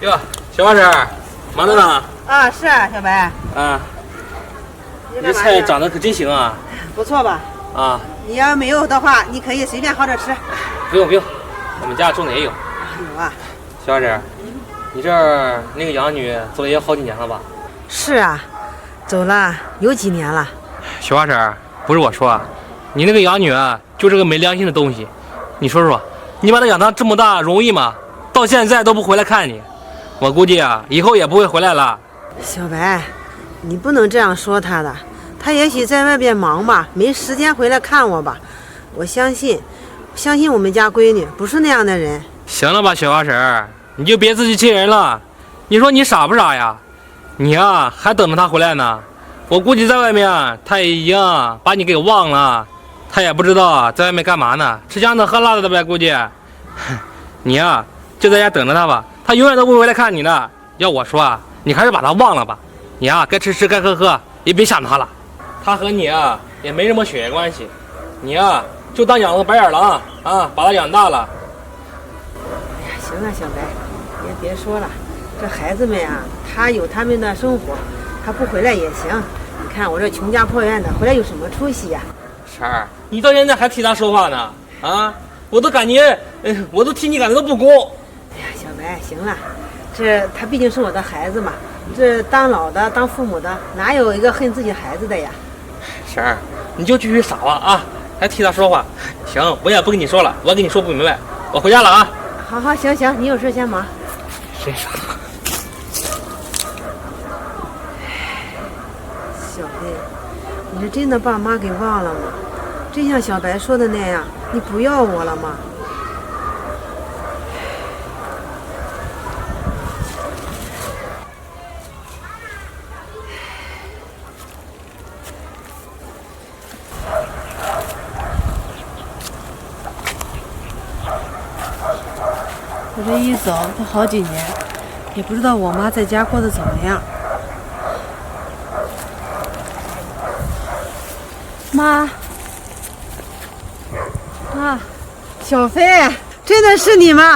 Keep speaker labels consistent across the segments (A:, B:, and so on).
A: 哟，小花婶，忙着呢。
B: 啊，是啊，小白。
A: 啊，你这菜长得可真行啊。
B: 不错吧？
A: 啊。
B: 你要没有的话，你可以随便薅着吃。
A: 不用不用，我们家种的也有。
B: 有啊。
A: 小花婶，你这儿那个养女走了也好几年了吧？
B: 是啊，走了有几年了。
A: 小花婶，不是我说，你那个养女啊，就是个没良心的东西。你说说，你把她养到这么大容易吗？到现在都不回来看你，我估计啊，以后也不会回来了。
B: 小白，你不能这样说她的，她也许在外边忙吧，没时间回来看我吧。我相信我们家闺女不是那样的人。
A: 行了吧，小花婶，你就别自欺欺人了。你说你傻不傻呀？你啊，还等着她回来呢。我估计在外面，她已经把你给忘了，她也不知道在外面干嘛呢，吃香的喝辣的呗。估计，你呀，就在家等着她吧，她永远都不会回来看你的。要我说啊，你还是把她忘了吧。你啊，该吃吃，该喝喝，也别想她了。她和你啊，也没什么血缘关系。你啊，就当养了个白眼狼啊，把她养大了。
B: 哎呀，行了，小白，也别说了，这孩子们啊，他有他们的生活，他不回来也行。你看我这穷家破院的，回来有什么出息呀？
A: 婶儿，你到现在还替他说话呢？啊，我都感觉，我都替你感觉到不公。
B: 哎呀，小白，行了，这他毕竟是我的孩子嘛，这当老的当父母的，哪有一个恨自己孩子的呀？
A: 婶儿，你就继续傻吧啊，还替他说话。行，我也不跟你说了，我跟你说不明白，我回家了啊。
B: 好好，行行，你有事先忙。
A: 谁傻？
B: 小黑，你是真的把妈给忘了吗？真像小白说的那样，你不要我了吗？我这一走都好几年，也不知道我妈在家过得怎么样。妈，啊，小飞，真的是你吗？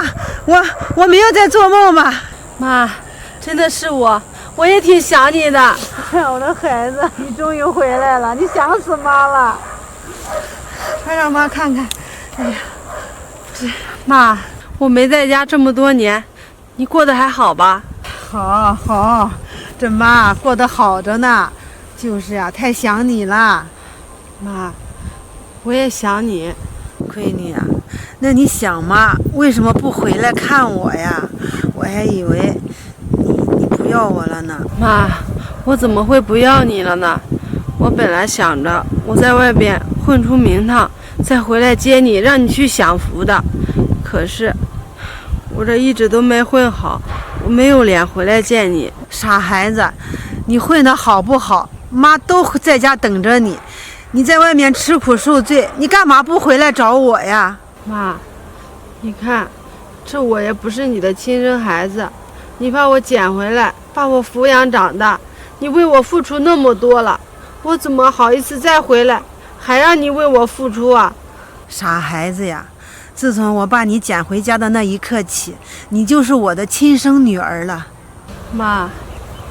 B: 我没有在做梦吧？
C: 妈，真的是我也挺想你的。
B: 我的孩子，你终于回来了，你想死妈了。快让妈看看。哎呀，
C: 妈，我没在家这么多年，你过得还好吧？
B: 好，这妈过得好着呢，就是啊，太想你了。
C: 妈，我也想你。
B: 闺女啊，那你想妈为什么不回来看我呀？我还以为你不要我了呢。
C: 妈，我怎么会不要你了呢？我本来想着我在外边混出名堂，再回来接你，让你去享福的。可是我这一直都没混好，我没有脸回来见你。
B: 傻孩子，你混得好不好，妈都在家等着你。你在外面吃苦受罪，你干嘛不回来找我呀？
C: 妈，你看，这我也不是你的亲生孩子，你把我捡回来，把我抚养长大，你为我付出那么多了，我怎么好意思再回来，还让你为我付出啊？
B: 傻孩子呀，自从我把你捡回家的那一刻起，你就是我的亲生女儿了。
C: 妈，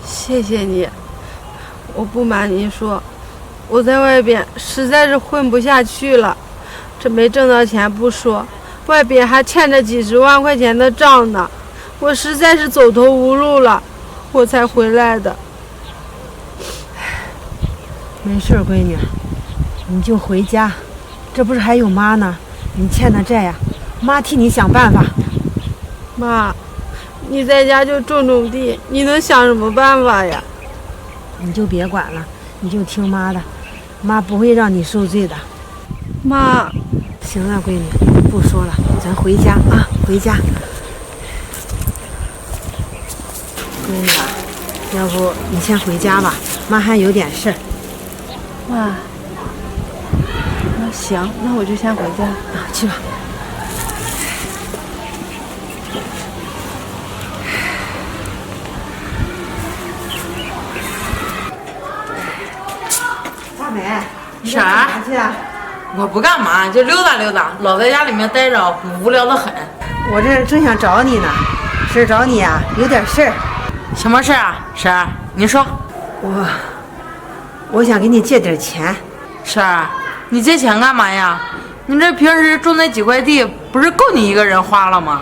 C: 谢谢你。我不瞒您说，我在外边实在是混不下去了，这没挣到钱不说，外边还欠着几十万块钱的账呢，我实在是走投无路了，我才回来的。
B: 没事，闺女，你就回家，这不是还有妈呢？你欠的债呀，妈替你想办法。
C: 妈，你在家就种地，你能想什么办法呀？
B: 你就别管了，你就听妈的，妈不会让你受罪的。
C: 妈，
B: 行了，闺女，不说了，咱回家啊，回家。闺女啊，要不你先回家吧，妈还有点事儿。
C: 妈，那行，那我就先回家
B: 啊，去吧。大美，你干嘛去啊？
D: 我不干嘛，就溜达溜达，老在家里面待着无聊的很。
B: 我这正想找你呢。婶儿找你啊，有点事儿。
D: 什么事啊，婶儿？你说。
B: 我想给你借点钱。
D: 婶儿，你借钱干嘛呀？你这平时种那几块地，不是够你一个人花了吗？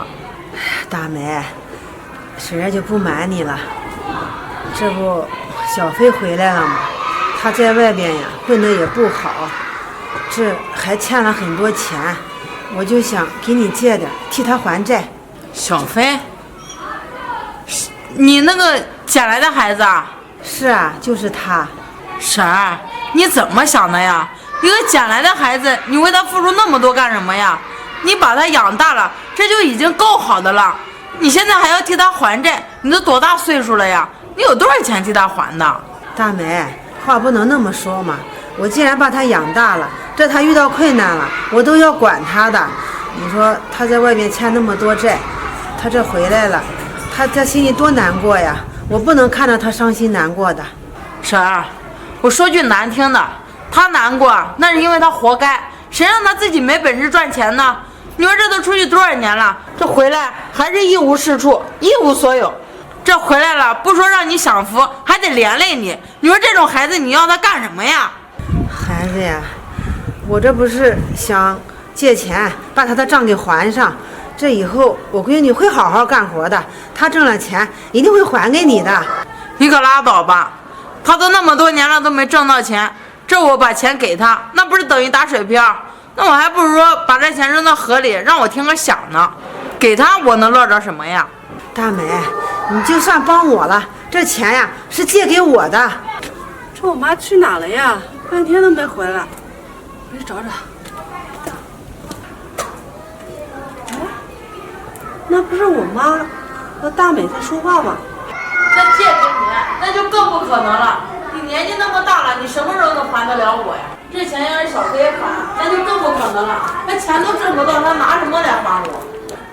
B: 大梅，婶儿就不瞒你了，这不小飞回来了吗？他在外边呀混得也不好，这还欠了很多钱，我就想给你借点，替他还债。
D: 小飞，你那个捡来的孩子啊？
B: 是啊，就是他。
D: 婶儿，你怎么想的呀？一个捡来的孩子，你为他付出那么多干什么呀？你把他养大了，这就已经够好的了。你现在还要替他还债，你都多大岁数了呀？你有多少钱替他还的？
B: 大梅，话不能那么说嘛。我既然把他养大了，这他遇到困难了，我都要管他的。你说他在外面欠那么多债，他这回来了，他心里多难过呀！我不能看着他伤心难过的。
D: 婶儿，我说句难听的，他难过那是因为他活该，谁让他自己没本事赚钱呢？你说这都出去多少年了，这回来还是一无是处，一无所有。这回来了不说让你享福，还得连累你。你说这种孩子你要他干什么呀？
B: 孩子呀，我这不是想借钱把他的账给还上，这以后我闺女会好好干活的，她挣了钱一定会还给你的。
D: 你可拉倒吧，他都那么多年了都没挣到钱，这我把钱给他，那不是等于打水漂？那我还不如说把这钱扔到河里，让我听个响呢。给他我能乐着什么呀？
B: 大美，你就算帮我了，这钱呀是借给我的。
C: 这我妈去哪了呀？半天都没回来，我去找找。哎，那不是我妈和大美在说话吗？
D: 那借给你，那就更不可能了。你年纪那么大了，你什么时候能还得了我呀？这钱要是小飞还，那就更不可能了。那钱都挣不到，他拿什么来还我？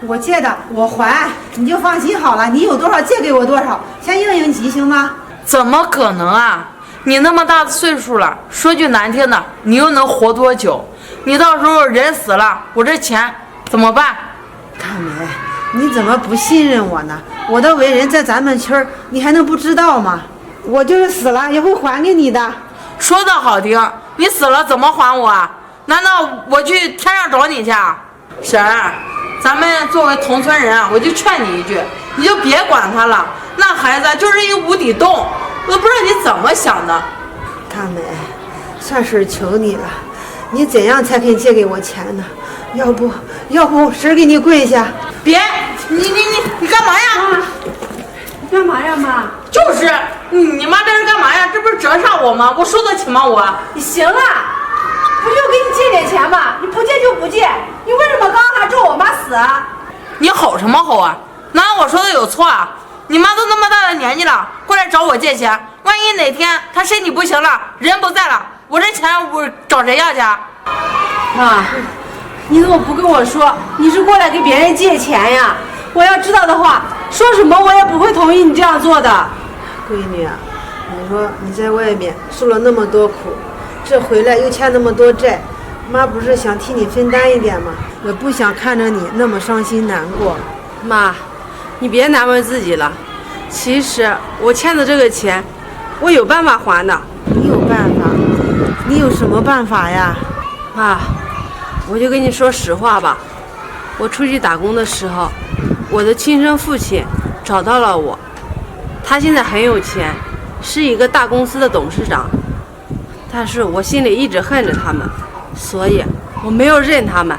B: 我借的我还，你就放心好了，你有多少借给我多少，先应应急行吗？
D: 怎么可能啊？你那么大的岁数了，说句难听的，你又能活多久？你到时候人死了，我这钱怎么办？
B: 大美，你怎么不信任我呢？我的为人在咱们村儿，你还能不知道吗？我就是死了也会还给你的。
D: 说的好听，你死了怎么还我啊？难道我去天上找你去啊？婶儿，咱们作为同村人啊，我就劝你一句，你就别管他了。那孩子就是一无底洞，我都不知道你怎么想的。
B: 大美，算是求你了，你怎样才肯借给我钱呢？要不婶儿给你跪下。
D: 别，你干嘛呀？
C: 你干嘛呀，妈？
D: 就是你妈这是干嘛呀？这不是折煞我吗？我受得起吗我？
C: 你行了，不就给你借点钱吗？你不借就不借，你为什么刚刚还咒我妈死啊？
D: 你吼什么吼啊？难道我说的有错啊？你妈都那么大的年纪了，过来找我借钱，万一哪天她身体不行了，人不在了，我这钱我找谁要去啊？
C: 妈，你怎么不跟我说你是过来给别人借钱呀？我要知道的话，说什么我也不会同意你这样做的。
B: 闺女啊，你说你在外面受了那么多苦，这回来又欠那么多债，妈不是想替你分担一点吗？也不想看着你那么伤心难过。
C: 妈，你别难为自己了。其实我欠的这个钱，我有办法还的。
B: 你有办法？你有什么办法呀？
C: 妈，我就跟你说实话吧，我出去打工的时候，我的亲生父亲找到了我，他现在很有钱，是一个大公司的董事长，但是我心里一直恨着他们，所以我没有认他们。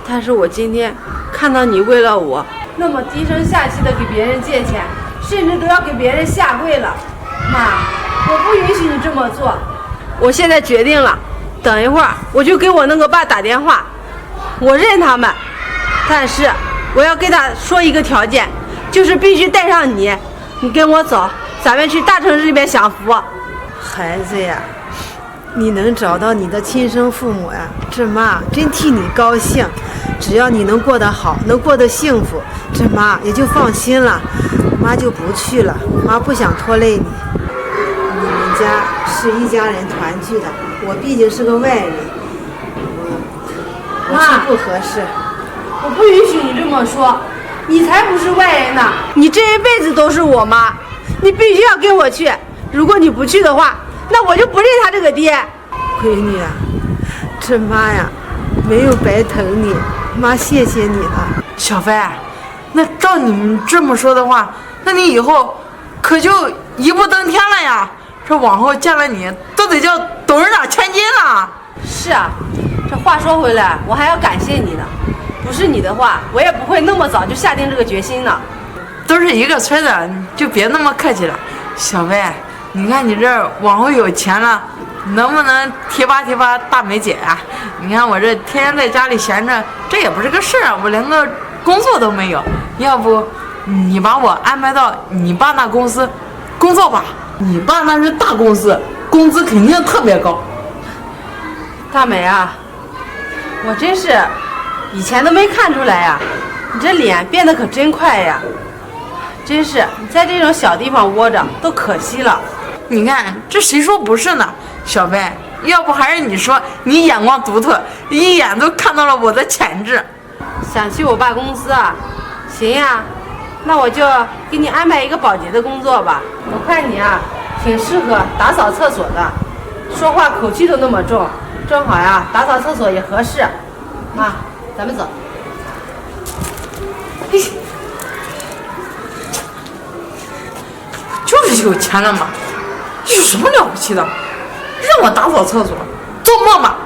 C: 但是我今天看到你为了我那么低声下气的给别人借钱，甚至都要给别人下跪了，妈，我不允许你这么做。我现在决定了，等一会儿我就给我那个爸打电话，我认他们，但是我要跟他说一个条件，就是必须带上你，你跟我走，咱们去大城市里边享福。
B: 孩子呀，你能找到你的亲生父母呀，这妈真替你高兴。只要你能过得好，能过得幸福，这妈也就放心了，妈就不去了，妈不想拖累你。你们家是一家人团聚的，我毕竟是个外人，我去不合适。
C: 我不允许你这么说，你才不是外人呢！你这一辈子都是我妈，你必须要跟我去。如果你不去的话，那我就不认他这个爹。
B: 闺女啊，这妈呀，没有白疼你，妈谢谢你了。
D: 小飞，那照你们这么说的话，那你以后可就一步登天了呀！这往后见了你都得叫董事长千金了。
C: 是啊，这话说回来，我还要感谢你呢。不是你的话，我也不会那么早就下定这个决心呢。
D: 都是一个村的，就别那么客气了。小飞，你看你这往后有钱了，能不能提拔提拔大梅姐啊？你看我这天天在家里闲着，这也不是个事儿啊，我连个工作都没有。要不你把我安排到你爸那公司工作吧？你爸那是大公司，工资肯定特别高。
C: 大美啊，我真是以前都没看出来呀，你这脸变得可真快呀！真是你在这种小地方窝着都可惜了。
D: 你看这谁说不是呢？小飞，要不还是你说你眼光独特，一眼都看到了我的潜质。
C: 想去我爸公司啊？行呀，那我就给你安排一个保洁的工作吧。我看你啊，挺适合打扫厕所的，说话口气都那么重，正好呀，打扫厕所也合适。妈，咱们走。
D: 就是有钱了嘛，有什么了不起的？让我打扫厕所，做梦吧！